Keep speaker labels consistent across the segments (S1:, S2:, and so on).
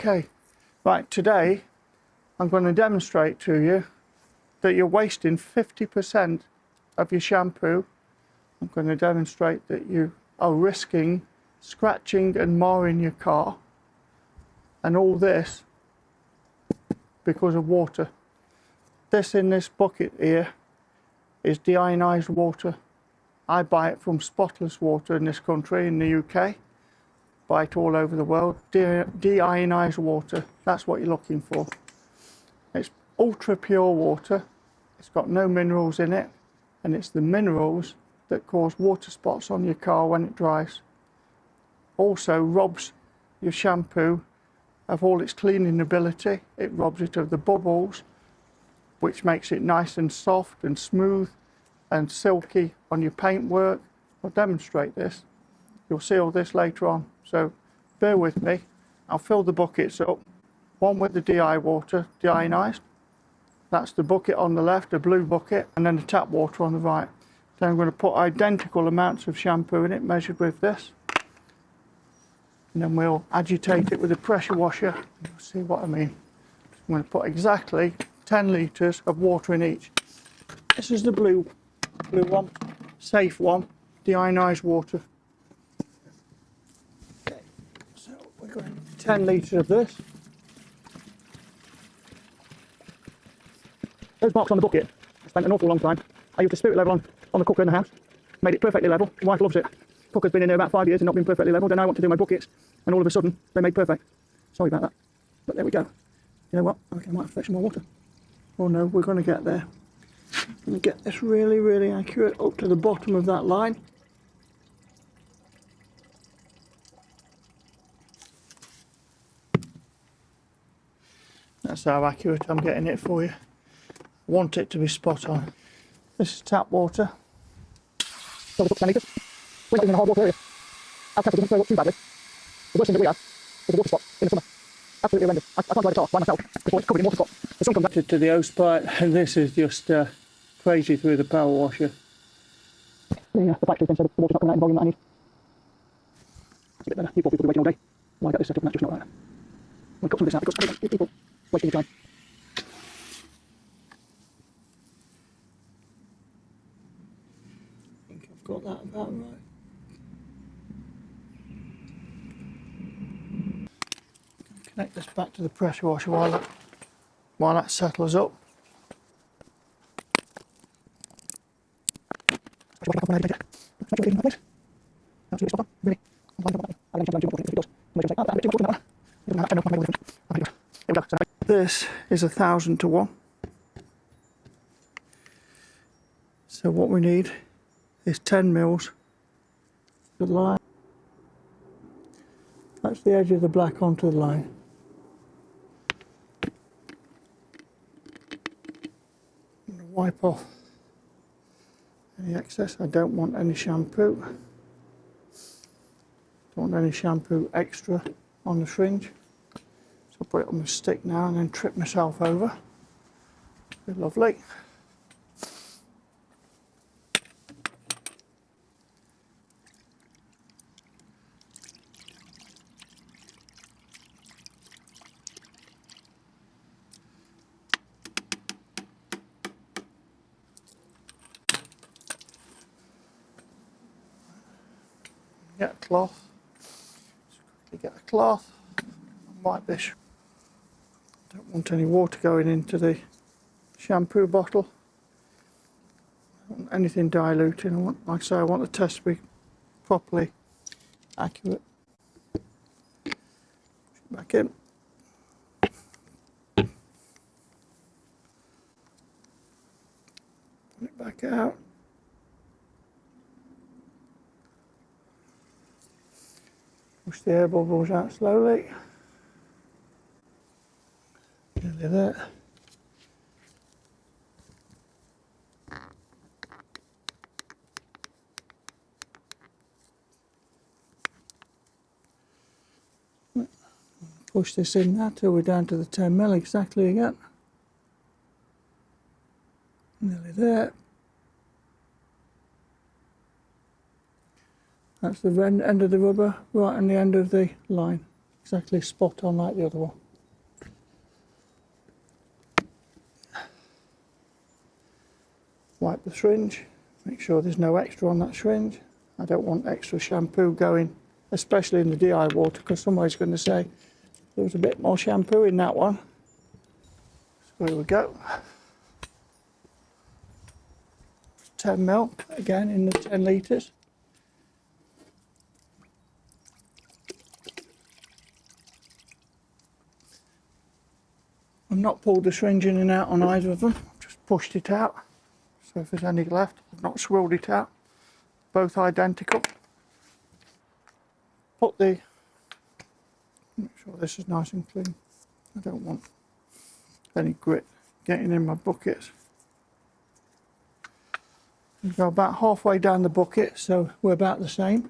S1: Okay, right, today I'm going to demonstrate to you that you're wasting 50% of your shampoo. I'm going to demonstrate that you are risking scratching and marring your car, and all this because of water. This in this bucket here is deionized water. I buy it from Spotless water in this country, in the UK. Buy it all over the world. Deionized water, that's what you're looking for. It's ultra pure water. It's got no minerals in it, and it's the minerals that cause water spots on your car when it dries. Also robs your shampoo of all its cleaning ability. It robs it of the bubbles, which makes it nice and soft and smooth and silky on your paintwork. I'll demonstrate this. You'll see all this later on, so bear with me. I'll fill the buckets up, one with the DI water, deionized. That's the bucket on the left, a blue bucket, and then the tap water on the right. Then I'm going to put identical amounts of shampoo in it, measured with this. And then we'll agitate it with a pressure washer. You'll see what I mean. I'm going to put exactly 10 litres of water in each. This is the blue one, safe one, deionized water. Okay, so we're going to 10 litres of this. Those marks on the bucket, I spent an awful long time. I used a spirit level on the cooker in the house, made it perfectly level. My wife loves it. Cooker's been in there about 5 years and not been perfectly level. Then I want to do my buckets, and all of a sudden they made perfect. Sorry about that, but there we go. You know what? I reckon I might have to fetch some more water. Oh no, we're going to get there. I'm going to get this really, really accurate up to the bottom of that line. That's how accurate I'm getting it for you. I want it to be spot on. This is tap water. So we put 10 litres. We're not even in a hard water area. Our tap doesn't throw up too badly. The worst thing that we have is a water spot in the summer. Absolutely horrendous. I can't dry the car by myself before it's covered in water spot. The sun comes back to the hose pipe, and this is just crazy through the power washer. The pipe tube, so the water's not coming out in the volume that I need. That's a bit better. You poor people be waiting all day. Why get this set up and that's just not right. I'm going to cut some of this out because I don't want people wasting your time. I think I've got that about right. Connect this back to the pressure washer while that settles up. This is 1,000 to 1. So what we need is 10 mils. The line. That's the edge of the black onto the line. I'm going to wipe off any excess. I don't want any shampoo. Don't want any shampoo extra on the fringe. So I'll put it on the stick now and then trip myself over. Be lovely. Get a cloth. Just quickly get a cloth and wipe this. Don't want any water going into the shampoo bottle. I don't want anything diluting. I want, like I say, I want the test to be properly accurate. Push it back in. Put it back out. Push the air bubbles out slowly. Nearly there. Push this in now till we're down to the 10 mil exactly again. Nearly there. That's the end of the rubber, right on the end of the line. exactly spot on like the other one. Wipe the syringe, make sure there's no extra on that syringe. I don't want extra shampoo going, especially in the DI water, because somebody's going to say there was a bit more shampoo in that one. So here we go. 10 ml, again in the 10 litres. I've not pulled the syringe in and out on either of them, I've just pushed it out. So if there's any left, I've not swirled it out. Both identical. Make sure this is nice and clean. I don't want any grit getting in my buckets. We go about halfway down the bucket, so we're about the same.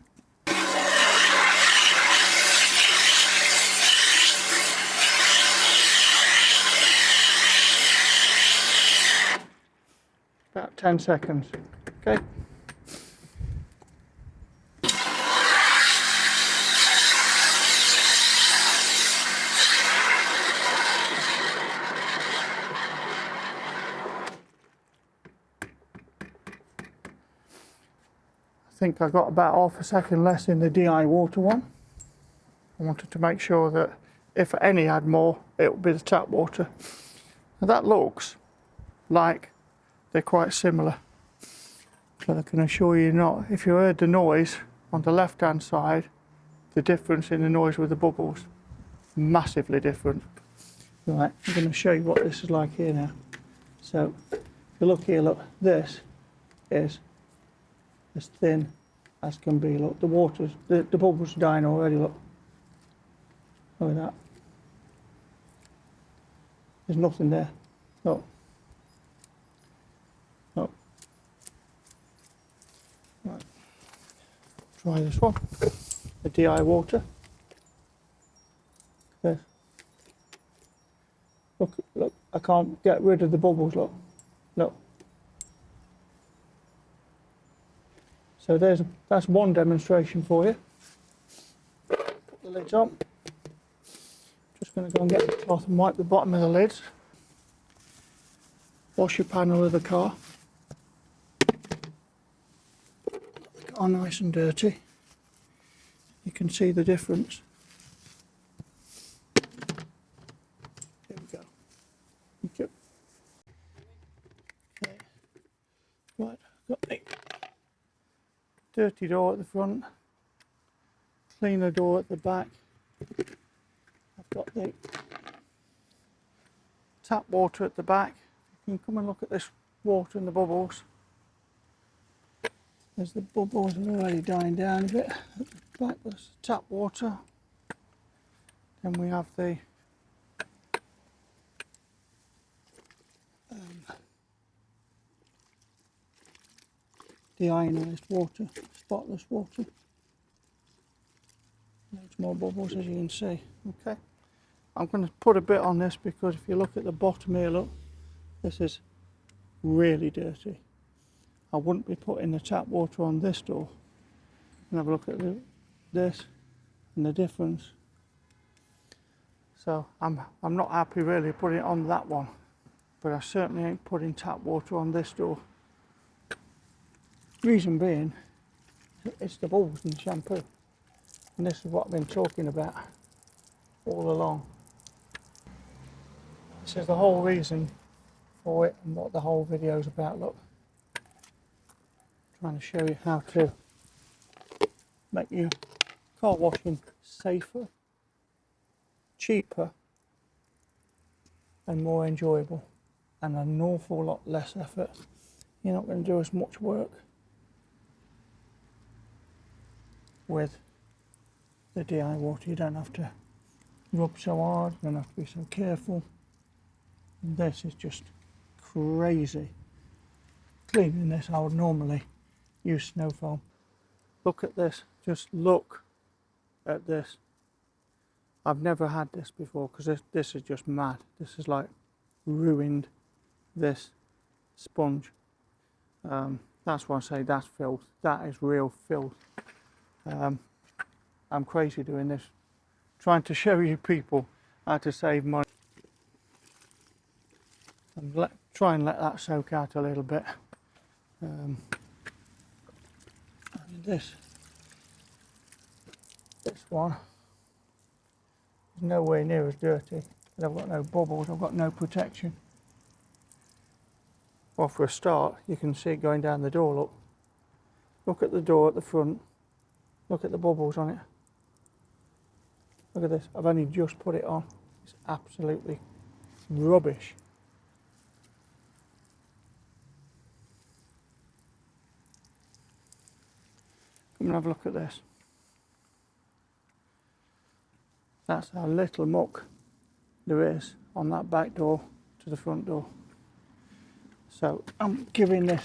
S1: About 10 seconds, okay? I think I got about half a second less in the DI water one. I wanted to make sure that if any had more, it would be the tap water. Now that looks like they're quite similar, but I can assure you not. If you heard the noise on the left hand side, the difference in the noise with the bubbles, massively different. Right, I'm going to show you what this is like here now. So if you look here, look, this is as thin as can be. Look, the bubbles are dying already. Look at that. There's nothing there. Look. Look. Right. Try this one. The DI water. This. Look. I can't get rid of the bubbles. Look. So that's one demonstration for you. Put the lids on. Just going to go and get the cloth and wipe the bottom of the lids. Wash your panel of the car. The car nice and dirty. You can see the difference. Here we go. Thank you. Okay. Right, got the dirty door at the front, cleaner door at the back. I've got the tap water at the back. You can come and look at this water and the bubbles. There's the bubbles are already dying down a bit. At the back there's tap water. Then we have the deionized water, spotless water. Loads more bubbles, as you can see. Okay, I'm going to put a bit on this because if you look at the bottom here, look, this is really dirty. I wouldn't be putting the tap water on this door. And have a look at this and the difference. So I'm not happy really putting it on that one, but I certainly ain't putting tap water on this door. Reason being, it's the bubbles in the shampoo, and this is what I've been talking about all along. This is the whole reason for it and what the whole video is about. Look, trying to show you how to make your car washing safer, cheaper and more enjoyable, and an awful lot less effort. You're not going to do as much work with the DI water. You don't have to rub so hard, you don't have to be so careful. And this is just crazy. Cleaning this, I would normally use snow foam. Look at this, just look at this. I've never had this before because this is just mad. This is like ruined this sponge. That's why I say that's filth. That is real filth. I'm crazy doing this, trying to show you people how to save money. And try and let that soak out a little bit. And this one is nowhere near as dirty, but I've got no bubbles, I've got no protection. Well, for a start, you can see it going down the door, look at the door at the front, look at the bubbles on it. Look at this, I've only just put it on. It's absolutely rubbish. Come and have a look at this. That's how little muck there is on that back door to the front door. So I'm giving this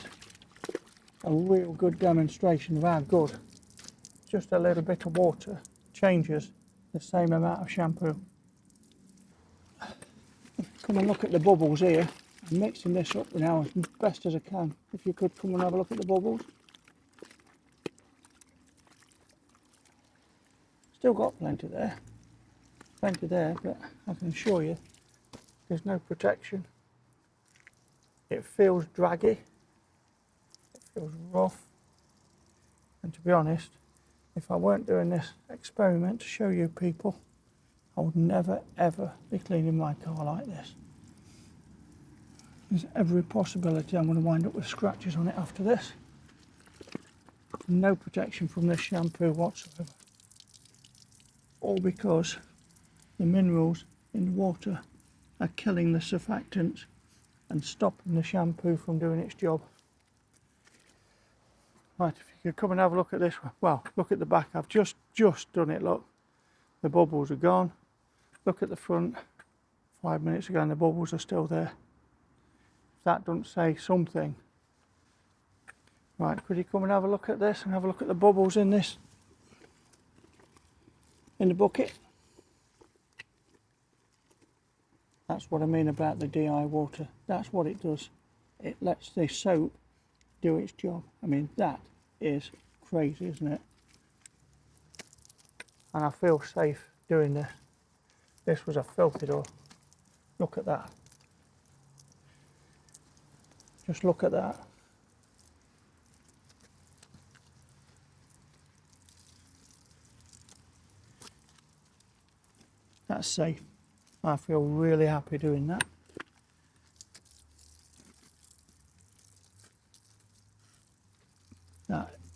S1: a real good demonstration of how good just a little bit of water changes the same amount of shampoo. Come and look at the bubbles here. I'm mixing this up now as best as I can. If you could come and have a look at the bubbles. Still got plenty there, but I can assure you there's no protection. It feels draggy, it feels rough, and to be honest, if I weren't doing this experiment to show you people, I would never ever be cleaning my car like this. There's every possibility I'm going to wind up with scratches on it after this. No protection from this shampoo whatsoever. All because the minerals in the water are killing the surfactants and stopping the shampoo from doing its job. Right, if you could come and have a look at this one. Well, look at the back. I've just done it, look. The bubbles are gone. Look at the front. 5 minutes ago and the bubbles are still there. If that doesn't say something. Right, could you come and have a look at this and have a look at the bubbles in this? In the bucket. That's what I mean about the DI water. That's what it does. It lets the soap do its job. I mean, that is crazy, isn't it? And I feel safe doing this. This was a filthy door. Look at that. Just look at that. That's safe. I feel really happy doing that.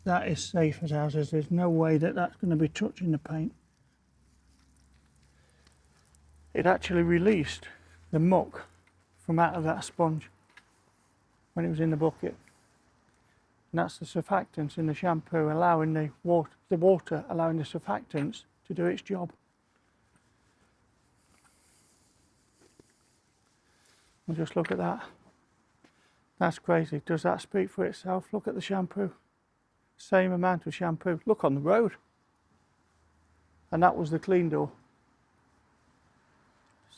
S1: That is safe as houses. There's no way that that's going to be touching the paint. It actually released the muck from out of that sponge when it was in the bucket. And that's the surfactants in the shampoo allowing the water allowing the surfactants to do its job. And just look at that. That's crazy. Does that speak for itself? Look at the shampoo. Same amount of shampoo. Look on the road. And that was the clean door.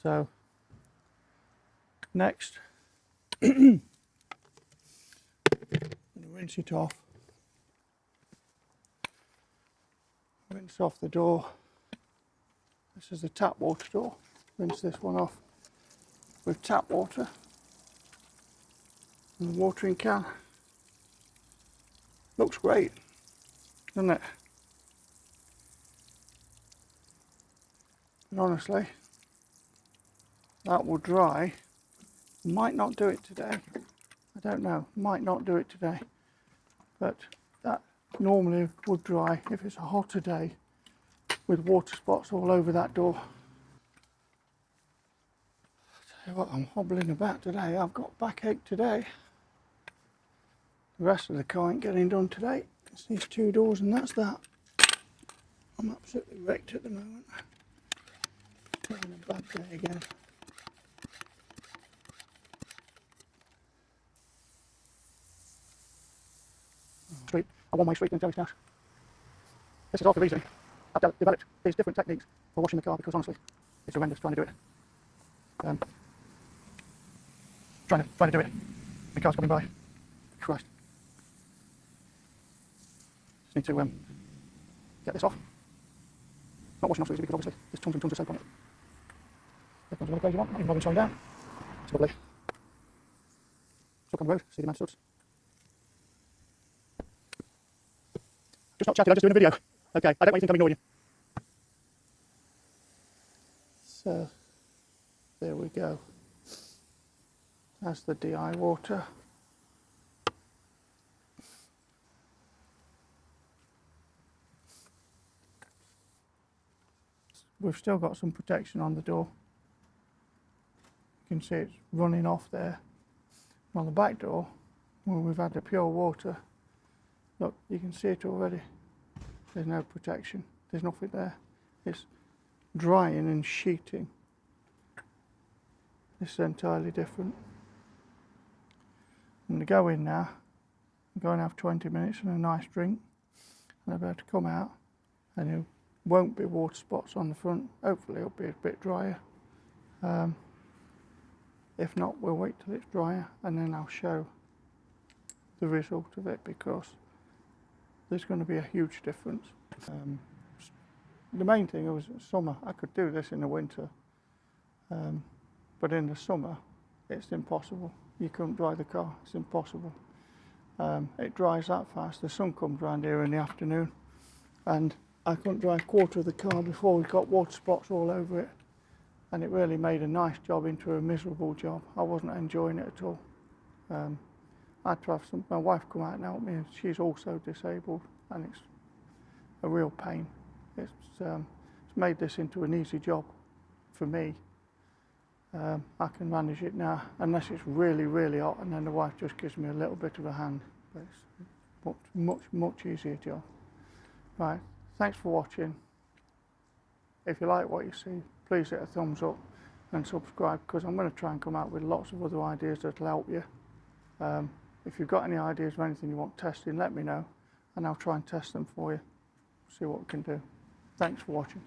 S1: So, next, I'm going to rinse it off. Rinse off the door. This is the tap water door. Rinse this one off with tap water and the watering can. Looks great, doesn't it? And honestly, that will dry. Might not do it today. I don't know. Might not do it today. But that normally would dry if it's a hotter day with water spots all over that door. Tell you what, I'm hobbling about today. I've got backache today. The rest of the car ain't getting done today. It's these two doors and that's that. I'm absolutely wrecked at the moment. Having a bad day again. Street, a one-way street in Deionised house. This is all the reason I've developed these different techniques for washing the car, because honestly, it's horrendous trying to do it. Trying to do it. The car's coming by. Christ. Just need to get this off. Not washing off so easy because obviously there's tons and tons of soap on it. Here comes another crazy one, not even bothering slowing down. It's lovely. Stuck on the road, see the man Suds. Just not chatting, I'm just doing a video. Okay, I don't want you to think I'm ignoring you. So, there we go. That's the DI water. We've still got some protection on the door. You can see it's running off there. On the back door, where we've had the pure water, look, you can see it already. There's no protection. There's nothing there. It's drying and sheeting. This is entirely different. I'm going to go in now. I'm going to have 20 minutes and a nice drink. And I'm about to come out, and it won't be water spots on the front. Hopefully it'll be a bit drier. If not, we'll wait till it's drier and then I'll show the result of it, because there's going to be a huge difference. The main thing was summer. I could do this in the winter, but in the summer it's impossible. You couldn't dry the car, it's impossible. It dries that fast. The sun comes round here in the afternoon and I couldn't dry a quarter of the car before we got water spots all over it. And it really made a nice job into a miserable job. I wasn't enjoying it at all. I had to have my wife come out and help me, and she's also disabled, and it's a real pain. It's made this into an easy job for me. I can manage it now, unless it's really, really hot, and then the wife just gives me a little bit of a hand. But it's much easier job. Right, thanks for watching. If you like what you see, please hit a thumbs up and subscribe, because I'm going to try and come out with lots of other ideas that will help you. If you've got any ideas or anything you want testing, let me know and I'll try and test them for you, see what we can do. Thanks for watching.